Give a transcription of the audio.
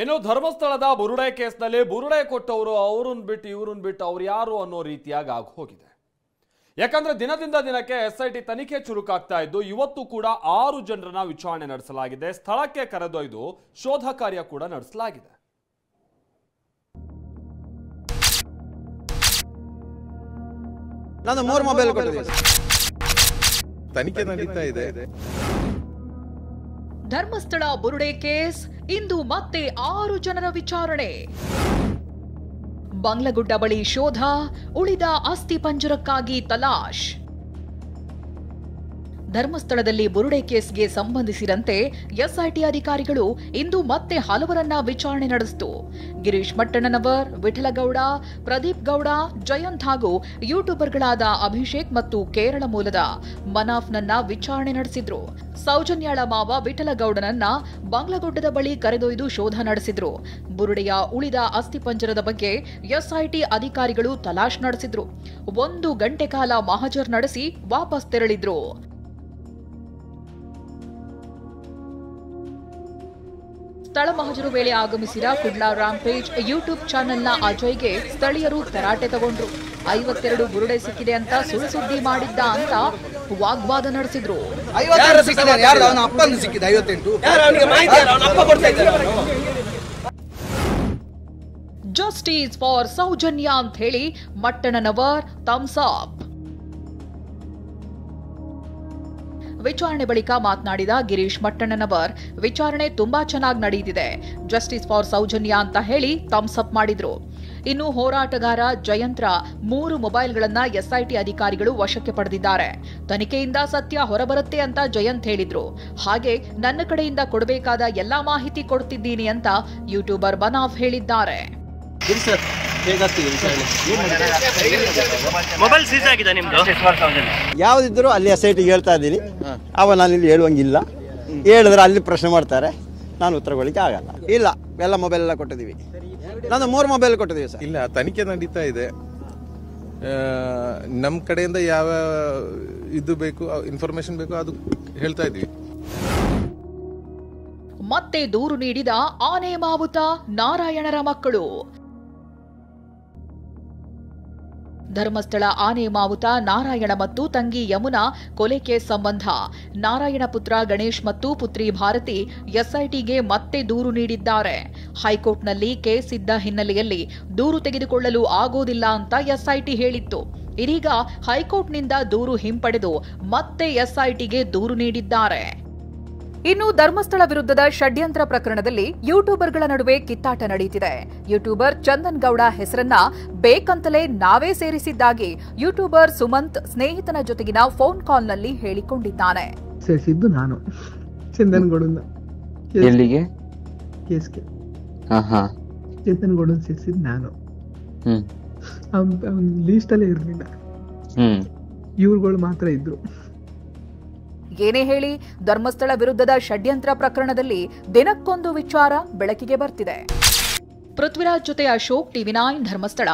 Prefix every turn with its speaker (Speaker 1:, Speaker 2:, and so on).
Speaker 1: ಇನ್ನು ಧರ್ಮಸ್ಥಳದ ಬುರುಡೆ ಕೇಸ್ನಲ್ಲಿ ಬುರುಡೆ ಕೊಟ್ಟವರು ಅವರನ್ನು ಬಿಟ್ಟು ಇವ್ರನ್ನ ಬಿಟ್ಟು ಅವ್ರು ಯಾರು ಅನ್ನೋ ರೀತಿಯಾಗಿ ಆಗಿ ಹೋಗಿದೆ. ಯಾಕಂದ್ರೆ ದಿನದಿಂದ ದಿನಕ್ಕೆ SIT ತನಿಖೆ ಚುರುಕಾಗ್ತಾ ಇದ್ದು ಇವತ್ತು ಕೂಡ 6 ಜನರನ್ನ ವಿಚಾರಣೆ ನಡೆಸಲಾಗಿದೆ. ಸ್ಥಳಕ್ಕೆ ಕರೆದೊಯ್ದು ಶೋಧ ಕಾರ್ಯ ಕೂಡ ನಡೆಸಲಾಗಿದೆ.
Speaker 2: ನಾನು 3 ಮೊಬೈಲ್ ಕೊಟ್ಟಿದ್ದೀನಿ.
Speaker 3: ತನಿಖೆ ನಡೀತಾ ಇದೆ.
Speaker 4: ಧರ್ಮಸ್ಥಳ ಬುರುಡೆ ಕೇಸ್ ಇಂದು ಮತ್ತೆ 6 ಜನರ ವಿಚಾರಣೆ. ಬಂಗ್ಲಗುಡ್ಡ ಬಳಿ ಶೋಧ, ಉಳಿದ ಅಸ್ಥಿ ಪಂಜರಕ್ಕಾಗಿ ತಲಾಶ್. ಧರ್ಮಸ್ಥಳದಲ್ಲಿ ಬುರುಡೆ ಕೇಸ್ಗೆ ಸಂಬಂಧಿಸಿದಂತೆ SIT ಅಧಿಕಾರಿಗಳು ಇಂದು ಮತ್ತೆ ಹಲವರನ್ನ ವಿಚಾರಣೆ ನಡೆಸಿತು. ಗಿರೀಶ್ ಮಟ್ಟಣ್ಣನವರ್, ವಿಠಲಗೌಡ, ಪ್ರದೀಪ್ ಗೌಡ, ಜಯಂತ್ ಹಾಗೂ ಯೂಟ್ಯೂಬರ್ಗಳಾದ ಅಭಿಷೇಕ್ ಮತ್ತು ಕೇರಳ ಮೂಲದ ಮನಾಫ್ನನ್ನ ವಿಚಾರಣೆ ನಡೆಸಿದ್ರು. ಸೌಜನ್ಯಾಳ ಮಾವ ವಿಠಲಗೌಡನನ್ನ ಬಂಗ್ಲಗುಡ್ಡದ ಬಳಿ ಕರೆದೊಯ್ದು ಶೋಧ ನಡೆಸಿದ್ರು. ಬುರುಡೆಯ ಉಳಿದ ಅಸ್ಥಿಪಂಜರದ ಬಗ್ಗೆ SIT ಅಧಿಕಾರಿಗಳು ತಲಾಶ್ ನಡೆಸಿದ್ರು. 1 ಗಂಟೆ ಕಾಲ ಮಹಜರ್ ನಡೆಸಿ ವಾಪಸ್ ತೆರಳಿದ್ರು. ಸ್ಥಳ ಮಹಜರು ವೇಳೆ ಆಗಮಿಸಿದ ಕುಡ್ಲಾ ರಾಂಪೇಜ್ ಯೂಟ್ಯೂಬ್ ಚಾನೆಲ್ನ ಅಜಯ್ಗೆ ಸ್ಥಳೀಯರು ತರಾಟೆ ತಗೊಂಡ್ರು. 52 ಬುರುಡೆ ಸಿಕ್ಕಿದೆ ಅಂತ ಸುಳ್ಳು ಮಾಡಿದ್ದ ಅಂತ ವಾಗ್ವಾದ ನಡೆಸಿದ್ರು. ಜಸ್ಟಿಸ್ ಫಾರ್ ಸೌಜನ್ಯ ಅಂತ ಹೇಳಿ ಮಟ್ಟಣ್ಣನವರ್ ಥಮ್ಸ್ ಅಪ್. ವಿಚಾರಣೆ ಬಳಿಕ ಮಾತನಾಡಿದ ಗಿರೀಶ್ ಮಟ್ಟಣ್ಣನವರ್, ವಿಚಾರಣೆ ತುಂಬಾ ಚೆನ್ನಾಗಿ ನಡೆದಿದೆ, ಜಸ್ಟಿಸ್ ಫಾರ್ ಸೌಜನ್ಯ ಅಂತ ಹೇಳಿ ಥಮ್ಸ್ ಅಪ್ ಮಾಡಿದ್ರು. ಇನ್ನು ಹೋರಾಟಗಾರ ಜಯಂತ್ರ 3 ಮೊಬೈಲ್ಗಳನ್ನ SIT ಅಧಿಕಾರಿಗಳು ವಶಕ್ಕೆ ಪಡೆದಿದ್ದಾರೆ. ತನಿಖೆಯಿಂದ ಸತ್ಯ ಹೊರಬರುತ್ತೆ ಅಂತ ಜಯಂತ್ ಹೇಳಿದ್ರು. ಹಾಗೆ ನನ್ನ ಕಡೆಯಿಂದ ಕೊಡಬೇಕಾದ ಎಲ್ಲಾ ಮಾಹಿತಿ ಕೊಡ್ತಿದ್ದೀನಿ ಅಂತ ಯೂಟ್ಯೂಬರ್ ಮನಾಫ್ ಹೇಳಿದ್ದಾರೆ.
Speaker 5: ಮೊಬೈಲ್ ಸೀಸ್ ಆಗಿದೆ ನಿಮ್ದು?
Speaker 2: ಯಾವುದಿದ್ರು ಅಲ್ಲಿ SIT ಹೇಳ್ತಾ ಇದ್ದೀನಿ. ನಾನು ಇಲ್ಲಿ ಹೇಳುವಂಗಿಲ್ಲ. ಹೇಳಿದ್ರೆ ಅಲ್ಲಿ ಪ್ರಶ್ನೆ ಮಾಡ್ತಾರೆ, ನಾನು ಉತ್ತರ ಕೊಡಲಿಕ್ಕೆ ಆಗಲ್ಲ. ಇಲ್ಲ, ಎಲ್ಲ ಮೊಬೈಲ್ ಎಲ್ಲ ಕೊಟ್ಟಿದ್ದೀವಿ. ನಾನು 3 ಮೊಬೈಲ್ ಕೊಟ್ಟಿದ್ದೀವಿ ಸರ್.
Speaker 3: ಇಲ್ಲ, ತನಿಖೆ ನಡೀತಾ ಇದೆ. ನಮ್ಮ ಕಡೆಯಿಂದ ಯಾವ ಇದು ಬೇಕು, ಇನ್ಫಾರ್ಮೇಶನ್ ಬೇಕು, ಅದು ಹೇಳ್ತಾ ಇದೀವಿ.
Speaker 4: ಮತ್ತೆ ದೂರು ನೀಡಿದ ಆನೆ ಮಾವುತ ನಾರಾಯಣರ ಮಕ್ಕಳು. ಧರ್ಮಸ್ಥಳ ಆನೆ ಮಾವುತ ನಾರಾಯಣ ಮತ್ತು ತಂಗಿ ಯಮುನಾ ಕೊಲೆ ಕೇಸ್ ಸಂಬಂಧ ನಾರಾಯಣ ಪುತ್ರ ಗಣೇಶ್ ಮತ್ತು ಪುತ್ರಿ ಭಾರತಿ SITಗೆ ಮತ್ತೆ ದೂರು ನೀಡಿದ್ದಾರೆ. ಹೈಕೋರ್ಟ್ನಲ್ಲಿ ಕೇಸ್ ಇದ್ದ ಹಿನ್ನೆಲೆಯಲ್ಲಿ ದೂರು ತೆಗೆದುಕೊಳ್ಳಲು ಆಗೋದಿಲ್ಲ ಅಂತ SIT ಹೇಳಿತ್ತು. ಇದೀಗ ಹೈಕೋರ್ಟ್ನಿಂದ ದೂರು ಹಿಂಪಡೆದು ಮತ್ತೆ SITಗೆ ದೂರು ನೀಡಿದ್ದಾರೆ. ಇನ್ನು ಧರ್ಮಸ್ಥಳ ವಿರುದ್ಧದ ಷಡ್ಯಂತ್ರ ಪ್ರಕರಣದಲ್ಲಿ ಯೂಟ್ಯೂಬರ್ಗಳ ನಡುವೆ ಕಿತ್ತಾಟ ನಡೆಯುತ್ತಿದೆ. ಯೂಟ್ಯೂಬರ್ ಚಂದನ್ ಗೌಡ ಹೆಸರನ್ನ ಬೇಕಂತಲೇ ನಾವೇ ಸೇರಿಸಿದ್ದಾಗಿ ಯೂಟ್ಯೂಬರ್ ಸುಮಂತ್ ಸ್ನೇಹಿತನ ಜೊತೆಗಿನ ಫೋನ್ ಕಾಲ್ನಲ್ಲಿ ಹೇಳಿಕೊಂಡಿದ್ದಾನೆ.
Speaker 6: ಸೇರಿಸಿದ್ದು ನಾನು ಚಂದನ್ ಗೌಡನ್ನ.
Speaker 7: ಎಲ್ಲಿಗೆ?
Speaker 6: ಕೇಸ್ಗೆ. ಚಂದನ್ ಗೌಡನ್ ಸೇರಿಸಿದ್ದು ನಾನು. ಲೀಸ್ಟ್ ಅಲ್ಲೇ ಇರಲಿಲ್ಲ, ಇವ್ರುಗಳು ಮಾತ್ರ ಇದ್ರು.
Speaker 4: ಏನೇ ಹೇಳಿ, ಧರ್ಮಸ್ಥಳ ವಿರುದ್ಧದ ಷಡ್ಯಂತ್ರ ಪ್ರಕರಣದಲ್ಲಿ ದಿನಕ್ಕೊಂದು ವಿಚಾರ ಬೆಳಕಿಗೆ ಬರ್ತಿದೆ. ಪೃಥ್ವಿರಾಜ್ ಜೊತೆ ಅಶೋಕ್, TV9 ಧರ್ಮಸ್ಥಳ.